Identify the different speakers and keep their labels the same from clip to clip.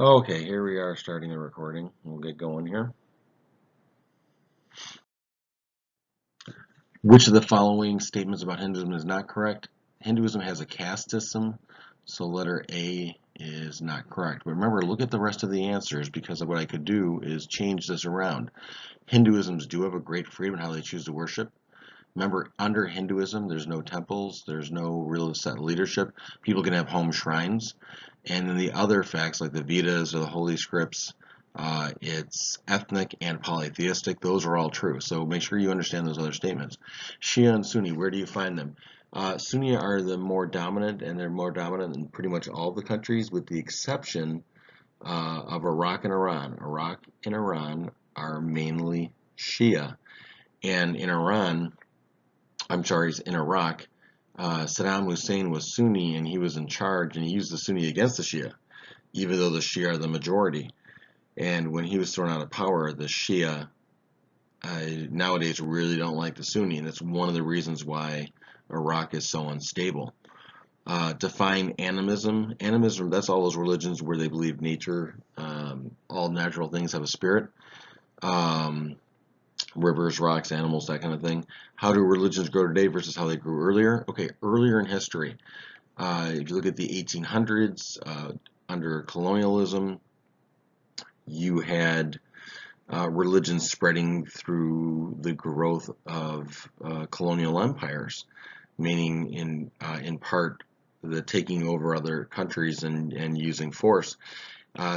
Speaker 1: Okay, here we are starting the recording. We'll get going here. Which of the following statements about Hinduism is not correct? Hinduism has a caste system, so letter A is not correct. But remember, look at the rest of the answers because of what I could do is change this around. Hinduisms do have a great freedom in how they choose to worship. Remember, under Hinduism, there's no temples, there's no real set leadership. People can have home shrines. And then the other facts, like the Vedas or the Holy Scripts, it's ethnic and polytheistic. Those are all true. So make sure you understand those other statements. Shia and Sunni, where do you find them? Sunni are the more dominant, and they're more dominant in pretty much all the countries, with the exception of Iraq and Iran. Iraq and Iran are mainly Shia. And in Iran, I'm sorry, in Iraq, Saddam Hussein was Sunni and he was in charge and he used the Sunni against the Shia, even though the Shia are the majority. And when he was thrown out of power, the Shia nowadays really don't like the Sunni, and that's one of the reasons why Iraq is so unstable. Define animism. Animism, that's all those religions where they believe nature, all natural things have a spirit. Um, Rivers, rocks, animals, that kind of thing. How do religions grow today versus how they grew earlier? Okay, earlier in history, if you look at the 1800s, under colonialism, you had religion spreading through the growth of colonial empires, meaning in part the taking over other countries and using force.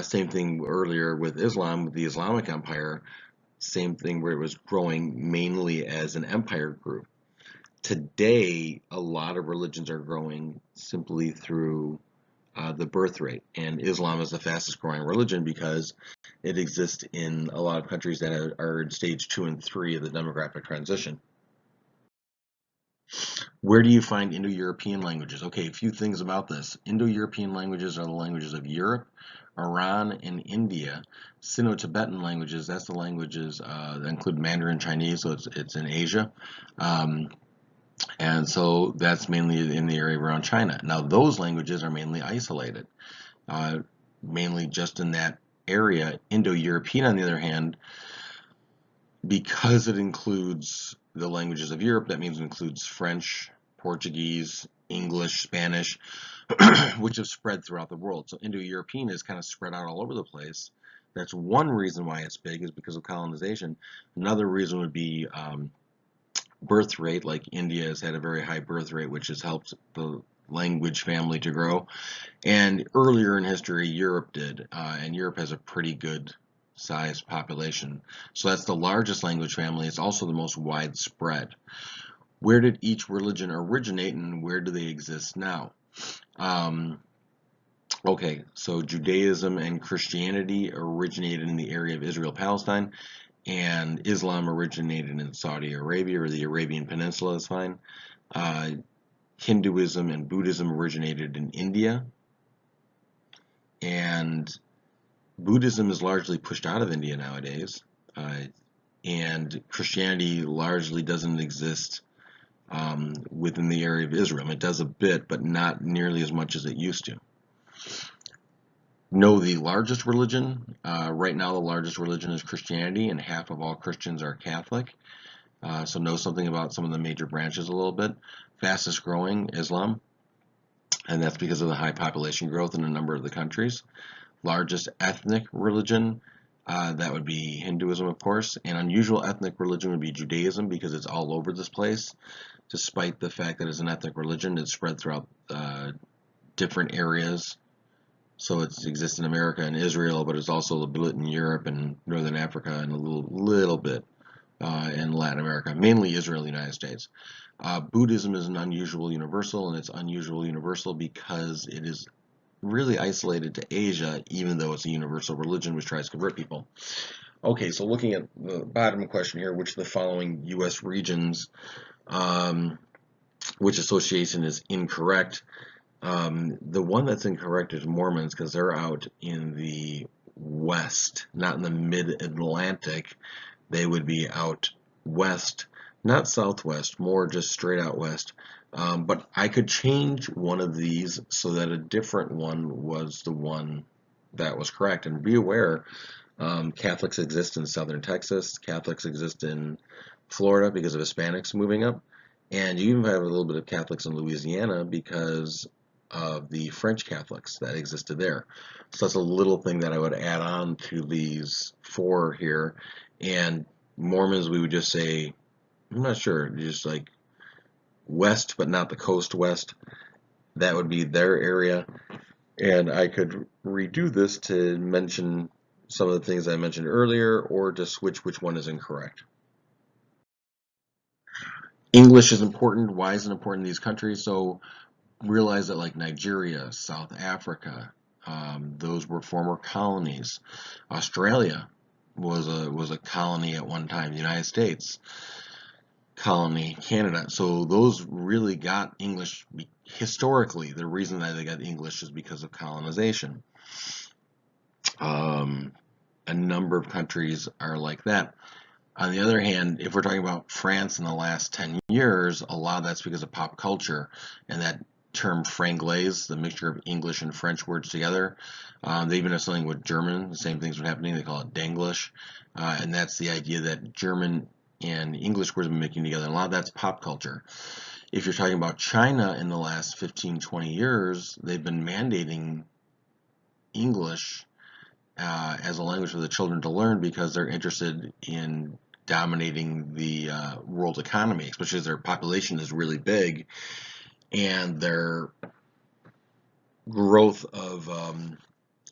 Speaker 1: Same thing earlier with Islam, with the Islamic Empire. Same thing where it was growing mainly as an empire group. Today, a lot of religions are growing simply through the birth rate, and Islam is the fastest growing religion because it exists in a lot of countries that are in stage 2 and 3 of the demographic transition. Where do you find Indo-European languages? Okay, a few things about this. Indo-European languages are the languages of Europe, Iran, and India. Sino-Tibetan languages, that's the languages that include Mandarin Chinese, so it's in Asia. Um, and so that's mainly in the area around China. Now, those languages are mainly isolated, uh, mainly just in that area. Indo-European, on the other hand, because it includes the languages of Europe, that means it includes French, Portuguese, English, Spanish, which have spread throughout the world. So Indo-European is kind of spread out all over the place. That's one reason why it's big, is because of colonization. Another reason would be birth rate. Like India has had a very high birth rate, which has helped the language family to grow. And earlier in history, Europe did, and Europe has a pretty good sized population. So that's the largest language family. It's also the most widespread. Where did each religion originate and where do they exist now? Um, okay, so Judaism and Christianity originated in the area of Israel, Palestine, and Islam originated in Saudi Arabia, or the Arabian Peninsula is fine. Uh, Hinduism and Buddhism originated in India, and Buddhism is largely pushed out of India nowadays, and Christianity largely doesn't exist within the area of Israel. It does a bit, but not nearly as much as it used to. Know the largest religion. Right now, the largest religion is Christianity, and half of all Christians are Catholic. So know something about some of the major branches a little bit. Fastest growing, Islam, and that's because of the high population growth in a number of the countries. Largest ethnic religion, that would be Hinduism, of course. And unusual ethnic religion would be Judaism, because it's all over this place. Despite the fact that it's an ethnic religion, it's spread throughout different areas. So it exists in America and Israel, but it's also a bit in Europe and Northern Africa, and a little bit in Latin America, mainly Israel and the United States. Buddhism is an unusual universal, and it's unusual universal because it is really isolated to Asia, even though it's a universal religion which tries to convert people. Okay, so looking at the bottom question here, which of the following U.S. regions, which association is incorrect? The one that's incorrect is Mormons, because they're out in the west, not in the mid-Atlantic. They would be out west, not southwest, more just straight out west. But I could change one of these so that a different one was the one that was correct. And be aware, Catholics exist in southern Texas, Catholics exist in Florida because of Hispanics moving up, and you even have a little bit of Catholics in Louisiana because of the French Catholics that existed there. So that's a little thing that I would add on to these four here. And Mormons, we would just say, I'm not sure, just like west, but not the coast west. That would be their area. And I could redo this to mention some of the things I mentioned earlier, or to switch which one is incorrect. English is important. Why is it important in these countries? So realize that like Nigeria, South Africa, those were former colonies. Australia was a colony at one time. The United States colony, Canada. So those really got English historically. The reason that they got English is because of colonization. Um, a number of countries are like that. On the other hand, if we're talking about France in the last 10 years, a lot of that's because of pop culture and that term franglaise, the mixture of English and French words together. They even have something with German, the same things were happening, they call it Danglish. And that's the idea that German and English words have been making together. And a lot of that's pop culture. If you're talking about China in the last 15, 20 years, they've been mandating English as a language for the children to learn because they're interested in dominating the world economy, especially as their population is really big and their growth of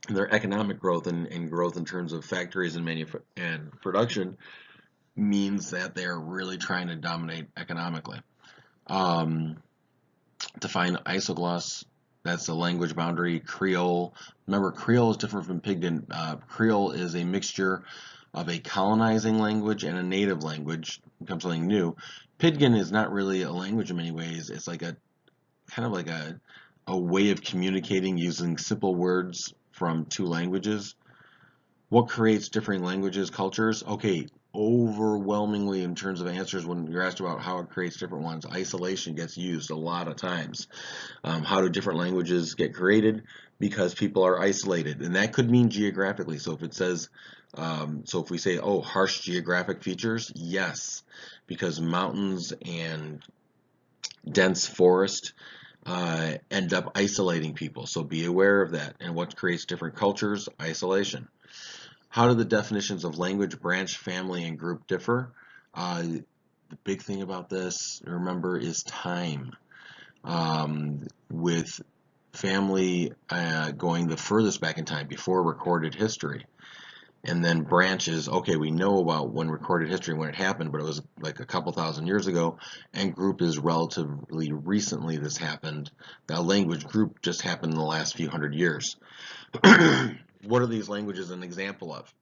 Speaker 1: their economic growth and growth in terms of factories and production means that they're really trying to dominate economically. Um, Define isogloss. That's the language boundary. Creole. Remember, Creole is different from Pidgin. Creole is a mixture of a colonizing language and a native language. It becomes something new. Pidgin is not really a language in many ways. It's like a kind of like a way of communicating using simple words from two languages. What creates differing languages, cultures? Okay, overwhelmingly in terms of answers when you're asked about how it creates different ones, isolation gets used a lot of times. How do different languages get created? Because people are isolated, and that could mean geographically. So if it says, so if we say, oh, harsh geographic features, yes, because mountains and dense forest end up isolating people. So be aware of that. And what creates different cultures? Isolation. How do the definitions of language, branch, family, and group differ? The big thing about this, remember, is time. With family going the furthest back in time before recorded history. And then branches, okay, we know about when recorded history, when it happened, but it was like a couple thousand years ago. And group is relatively recently this happened. That language group just happened in the last few hundred years. What are these languages an example of?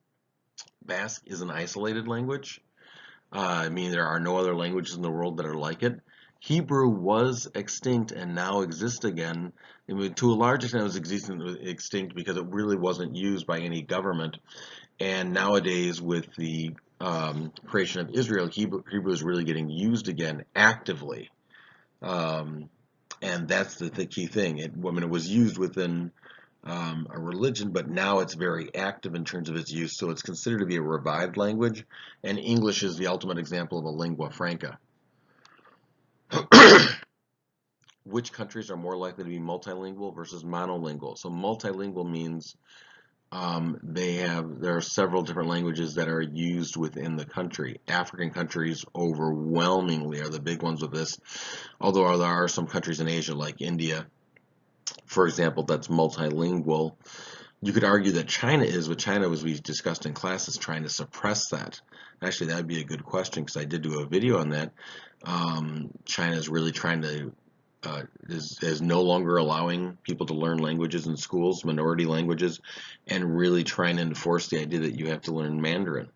Speaker 1: Basque is an isolated language. I mean, there are no other languages in the world that are like it. Hebrew was extinct and now exists again. I mean, to a large extent, it was extinct because it really wasn't used by any government. And nowadays, with the creation of Israel, Hebrew is really getting used again actively. And that's the key thing. It was used within a religion, but now it's very active in terms of its use, so it's considered to be a revived language, and English is the ultimate example of a lingua franca. Which countries are more likely to be multilingual versus monolingual? So multilingual means there are several different languages that are used within the country. African countries overwhelmingly are the big ones with this, although there are some countries in Asia like India, for example, that's multilingual. You could argue that China is, but China, as we discussed in class, is trying to suppress that. Actually, that would be a good question because I did do a video on that. China is really trying to, is no longer allowing people to learn languages in schools, minority languages, and really trying to enforce the idea that you have to learn Mandarin.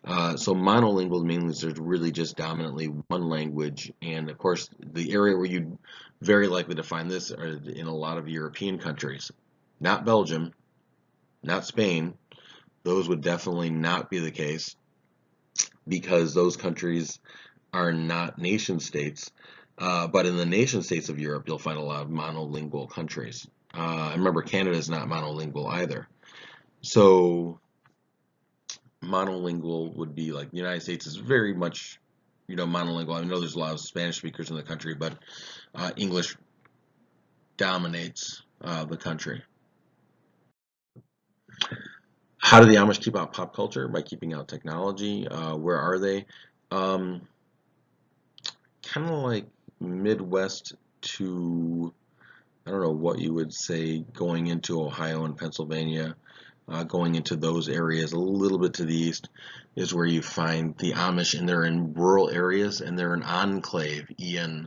Speaker 1: So monolingual means there's really just dominantly one language, and of course the area where you very likely to find this are in a lot of European countries. Not Belgium, not Spain. Those would definitely not be the case because those countries are not nation states. But in the nation states of Europe, you'll find a lot of monolingual countries. Remember, Canada is not monolingual either. So monolingual would be like the United States is very much, monolingual. I know there's a lot of Spanish speakers in the country, but English dominates the country. How do the Amish keep out pop culture? By keeping out technology. Where are they? Um, kind of like Midwest to, I don't know what you would say, going into Ohio and Pennsylvania, going into those areas a little bit to the east is where you find the Amish, and they're in rural areas, and they're an enclave, E-N.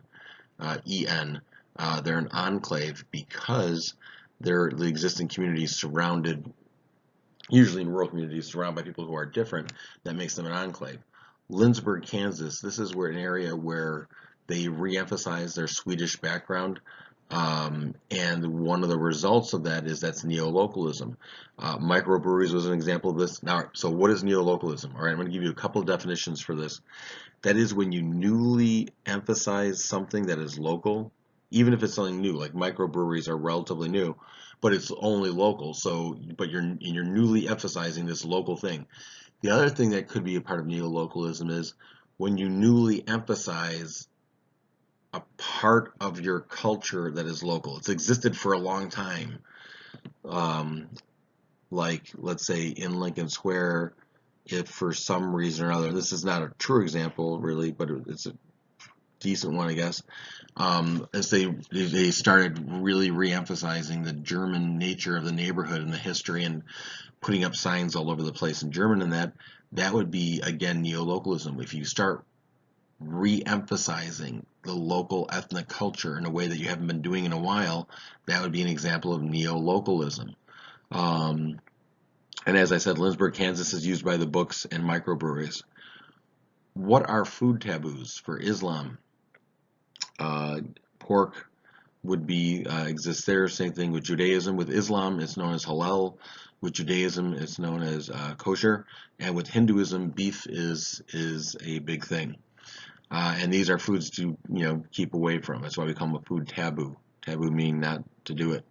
Speaker 1: They're an enclave because they're the existing communities surrounded, usually in rural communities, surrounded by people who are different. That makes them an enclave. Lindsborg, Kansas, this is where an area where they re-emphasize their Swedish background. And one of the results of that is that's neolocalism. Microbreweries was an example of this. Now, so what is neolocalism? All right, I'm going to give you a couple of definitions for this. That is when you newly emphasize something that is local, even if it's something new, like microbreweries are relatively new, but it's only local. So, but you're newly emphasizing this local thing. The other thing that could be a part of neolocalism is when you newly emphasize a part of your culture that is local. It's existed for a long time. Um, like, let's say in Lincoln Square, if for some reason or other, this is not a true example really, but it's a decent one, I guess. As they started really re-emphasizing the German nature of the neighborhood and the history, and putting up signs all over the place in German, and that would be again neolocalism. If you start re-emphasizing the local ethnic culture in a way that you haven't been doing in a while, that would be an example of neolocalism. Um, and as I said, Lindsborg, Kansas is used by the books and microbreweries. What are food taboos for Islam? Pork would be exists there. Same thing with Judaism. With Islam, it's known as halal. With Judaism, it's known as kosher. And with Hinduism, beef is a big thing. And these are foods to keep away from. That's why we call them a food taboo. Taboo meaning not to do it.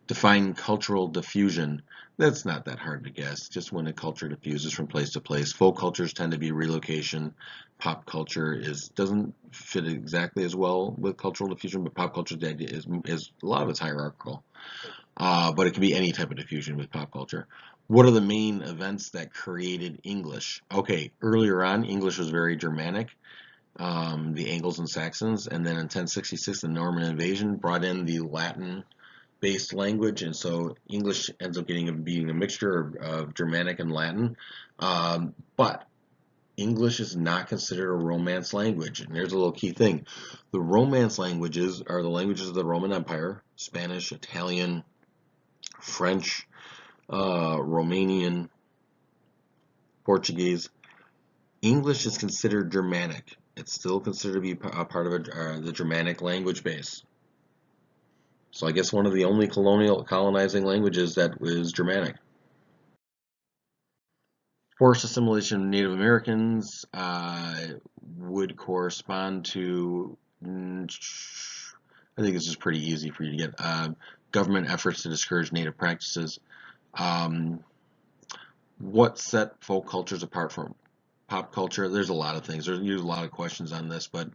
Speaker 1: Define cultural diffusion. That's not that hard to guess. Just when a culture diffuses from place to place. Folk cultures tend to be relocation. Pop culture doesn't fit exactly as well with cultural diffusion, but pop culture is a lot of it's hierarchical. But it can be any type of diffusion with pop culture. What are the main events that created English? Okay, earlier on, English was very Germanic. The Angles and Saxons, and then in 1066 the Norman invasion brought in the Latin-based language, and so English ends up being a mixture of Germanic and Latin. But English is not considered a Romance language, and there's a little key thing. The Romance languages are the languages of the Roman Empire: Spanish, Italian, French, Romanian, Portuguese. English is considered Germanic. It's still considered to be a part of the Germanic language base. So I guess one of the only colonizing languages that is Germanic. Forced assimilation of Native Americans would correspond to, I think this is pretty easy for you to get, government efforts to discourage Native practices. What set folk cultures apart from pop culture? There's a lot of things. There's a lot of questions on this, but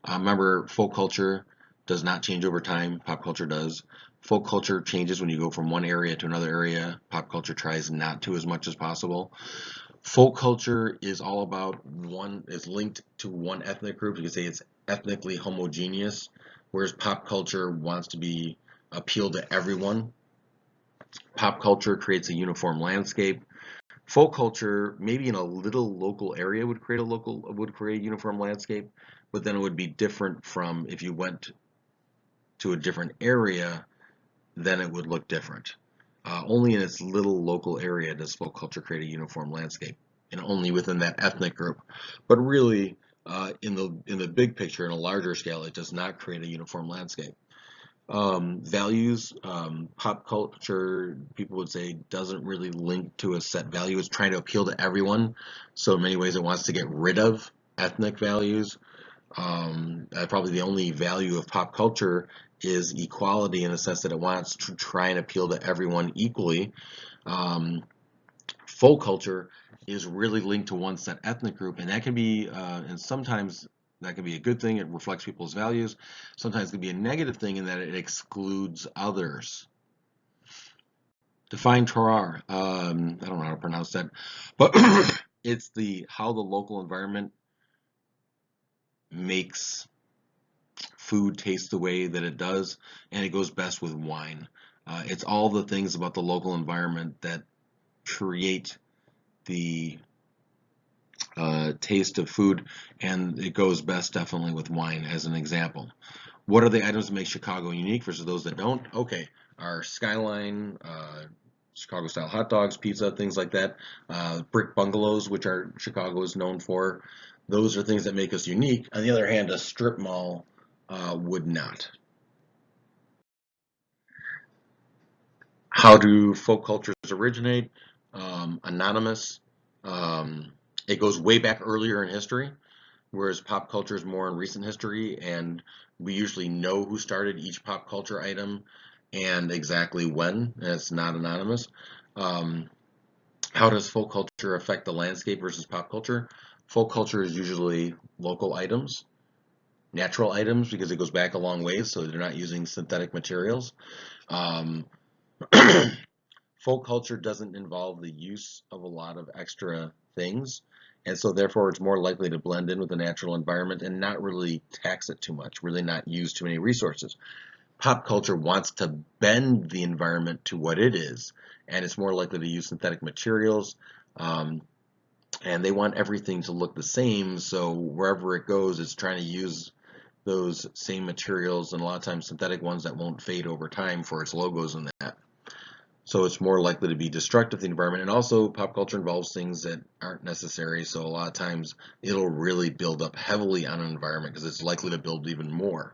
Speaker 1: remember, folk culture does not change over time. Pop culture does. Folk culture changes when you go from one area to another area. Pop culture tries not to as much as possible. Folk culture is all about is linked to one ethnic group. You can say it's ethnically homogeneous, whereas pop culture wants to appeal to everyone. Pop culture creates a uniform landscape. Folk culture, maybe in a little local area, would create a uniform landscape, but then it would be different from if you went to a different area, then it would look different. Only in its little local area does folk culture create a uniform landscape, and only within that ethnic group. But really, in the big picture, in a larger scale, it does not create a uniform landscape. Values, pop culture, people would say, doesn't really link to a set value. It's trying to appeal to everyone. So in many ways, it wants to get rid of ethnic values. Probably the only value of pop culture is equality, in the sense that it wants to try and appeal to everyone equally. Folk culture is really linked to one set ethnic group, and that can be, and sometimes that can be a good thing. It reflects people's values. Sometimes it can be a negative thing in that it excludes others. Define terroir. I don't know how to pronounce that, but it's how the local environment makes food taste the way that it does, and it goes best with wine. It's all the things about the local environment that create the taste of food, and it goes best definitely with wine as an example. What are the items that make Chicago unique versus those that don't? Okay, our skyline, Chicago style hot dogs, pizza, things like that, brick bungalows, which are Chicago is known for. Those are things that make us unique. On the other hand, a strip mall would not. How do folk cultures originate? Anonymous. Um, it goes way back earlier in history, whereas pop culture is more in recent history, and we usually know who started each pop culture item and exactly when, and it's not anonymous. Um, how does folk culture affect the landscape versus pop culture? Folk culture is usually local items, natural items, because it goes back a long ways, so they're not using synthetic materials. Um, Folk culture doesn't involve the use of a lot of extra things, and so therefore it's more likely to blend in with the natural environment and not really tax it too much, really not use too many resources. Pop culture wants to bend the environment to what it is, and it's more likely to use synthetic materials, um, and they want everything to look the same, so wherever it goes, it's trying to use those same materials, and a lot of times synthetic ones that won't fade over time for its logos and that. So it's more likely to be destructive to the environment. And also, pop culture involves things that aren't necessary. So a lot of times, it'll really build up heavily on an environment because it's likely to build even more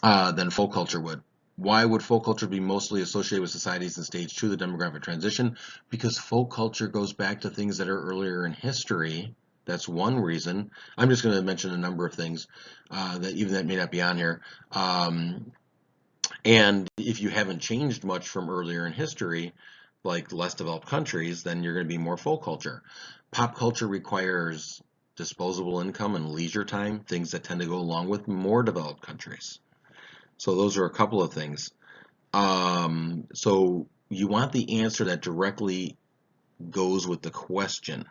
Speaker 1: than folk culture would. Why would folk culture be mostly associated with societies in stage 2 of the demographic transition? Because folk culture goes back to things that are earlier in history. That's one reason. I'm just going to mention a number of things that even that may not be on here. And if you haven't changed much from earlier in history, like less developed countries, then you're going to be more folk culture. Pop culture requires disposable income and leisure time, things that tend to go along with more developed countries. So those are a couple of things. So you want the answer that directly goes with the question.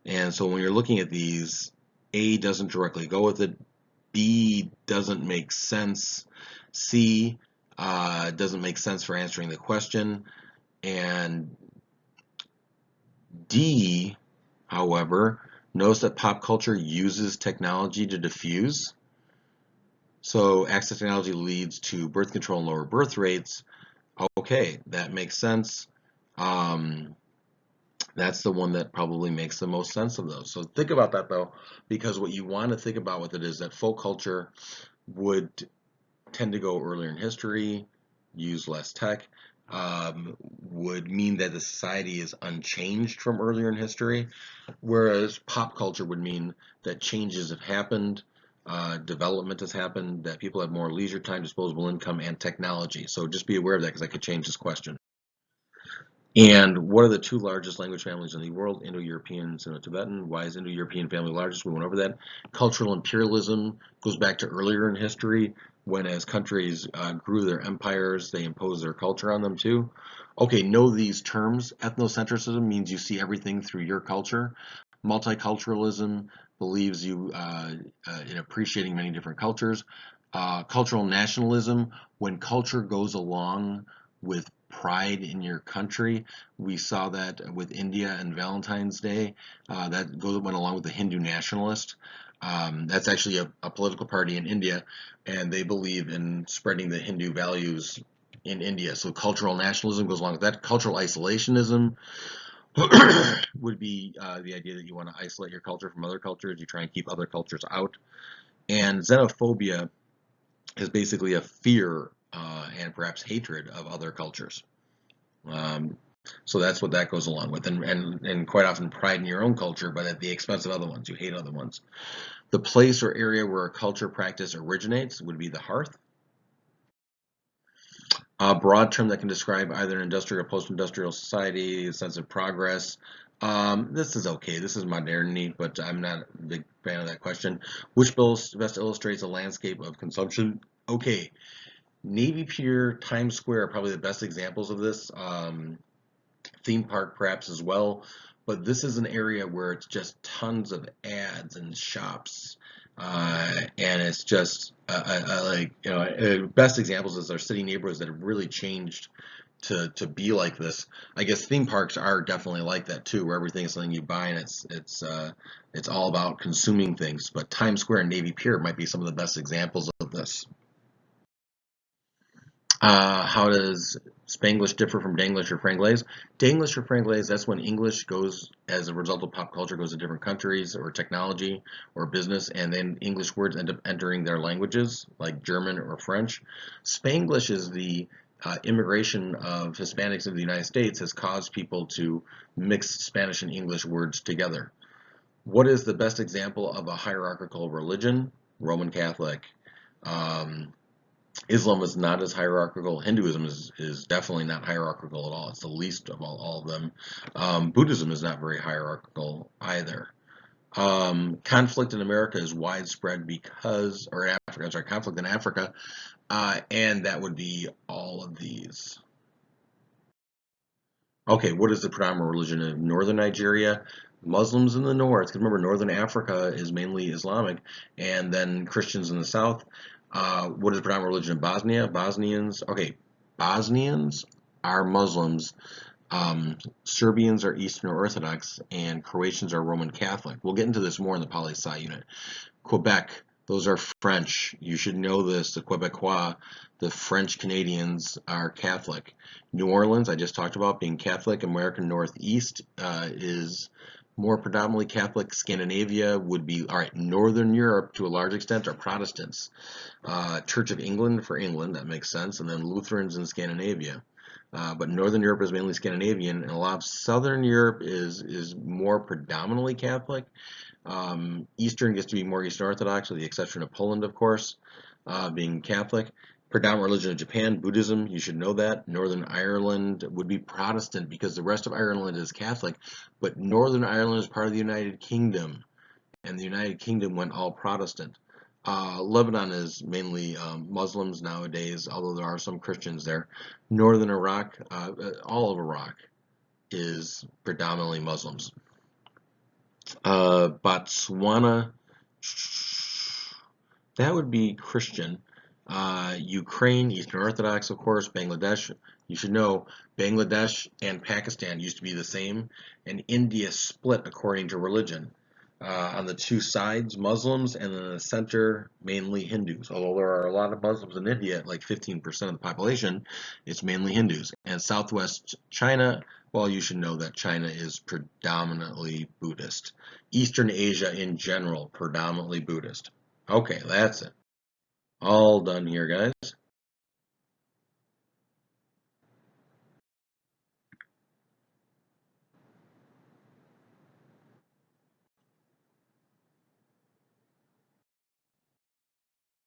Speaker 1: And so when you're looking at these, A doesn't directly go with it, B doesn't make sense, C doesn't make sense for answering the question, and D, however, notice that pop culture uses technology to diffuse. So access technology leads to birth control and lower birth rates. Okay, that makes sense. That's the one that probably makes the most sense of those. So think about that though, because what you want to think about with it is that folk culture would tend to go earlier in history, use less tech, would mean that the society is unchanged from earlier in history, whereas pop culture would mean that changes have happened, development has happened, that people have more leisure time, disposable income, and technology. So just be aware of that because I could change this question. And what are the two largest language families in the world? Indo-European and Sino-Tibetan. Why is Indo-European family largest? We went over that. Cultural imperialism goes back to earlier in history when as countries grew their empires, they imposed their culture on them too. Okay, know these terms. Ethnocentrism means you see everything through your culture. Multiculturalism believes you in appreciating many different cultures. Cultural nationalism, when culture goes along with pride in your country. We saw that with India and Valentine's Day. Went along with the Hindu nationalist. That's actually a political party in India, and they believe in spreading the Hindu values in India. So cultural nationalism goes along with that. Cultural isolationism would be the idea that you want to isolate your culture from other cultures. You try and keep other cultures out. And xenophobia is basically a fear and perhaps hatred of other cultures. So that's what that goes along with, and quite often pride in your own culture, but at the expense of other ones. You hate other ones. The place or area where a culture practice originates would be the hearth. A broad term that can describe either an industrial or post-industrial society, a sense of progress. This is okay. This is modernity, but I'm not a big fan of that question. Which best illustrates a landscape of consumption? Okay, Navy Pier, Times Square are probably the best examples of this. Theme park perhaps as well, but this is an area where it's just tons of ads and shops, and it's just like best examples is our city neighborhoods that have really changed to be like this. I guess theme parks are definitely like that too, where everything is something you buy and it's all about consuming things. But Times Square and Navy Pier might be some of the best examples of this. How does Spanglish differ from Danglish or Franglais? Danglish or Franglais, that's when English goes, as a result of pop culture, goes to different countries or technology or business, and then English words end up entering their languages, like German or French. Spanglish is the immigration of Hispanics into the United States has caused people to mix Spanish and English words together. What is the best example of a hierarchical religion? Roman Catholic. Um, Islam is not as hierarchical. Hinduism is definitely not hierarchical at all. It's the least of all of them. Buddhism is not very hierarchical either. Conflict in America is widespread because, or in Africa, I'm sorry, conflict in Africa, and that would be all of these. Okay, what is the predominant religion in northern Nigeria? Muslims in the north, because remember, northern Africa is mainly Islamic, and then Christians in the south. What is the predominant religion in Bosnia? Bosnians are Muslims, Serbians are Eastern Orthodox, and Croatians are Roman Catholic. We'll get into this more in the poli-sci unit. Quebec, those are French. You should know this. The Quebecois, the French Canadians are Catholic. New Orleans, I just talked about being Catholic. American Northeast is more predominantly Catholic. Scandinavia would be, all right, Northern Europe to a large extent are Protestants. Church of England for England, that makes sense, and then Lutherans in Scandinavia. But Northern Europe is mainly Scandinavian, and a lot of Southern Europe is more predominantly Catholic. Eastern gets to be more Eastern Orthodox, with the exception of Poland, of course, being Catholic. Predominant religion of Japan, Buddhism, you should know that. Northern Ireland would be Protestant because the rest of Ireland is Catholic, but Northern Ireland is part of the United Kingdom, and the United Kingdom went all Protestant. Lebanon is mainly Muslims nowadays, although there are some Christians there. Northern Iraq, all of Iraq is predominantly Muslims. Botswana, that would be Christian. Ukraine, Eastern Orthodox, of course. Bangladesh, you should know, Bangladesh and Pakistan used to be the same, and India split according to religion. On the two sides, Muslims, and then in the center, mainly Hindus. Although there are a lot of Muslims in India, like 15% of the population, it's mainly Hindus. And Southwest China, well, you should know that China is predominantly Buddhist. Eastern Asia in general, predominantly Buddhist. Okay, that's it. All done here, guys.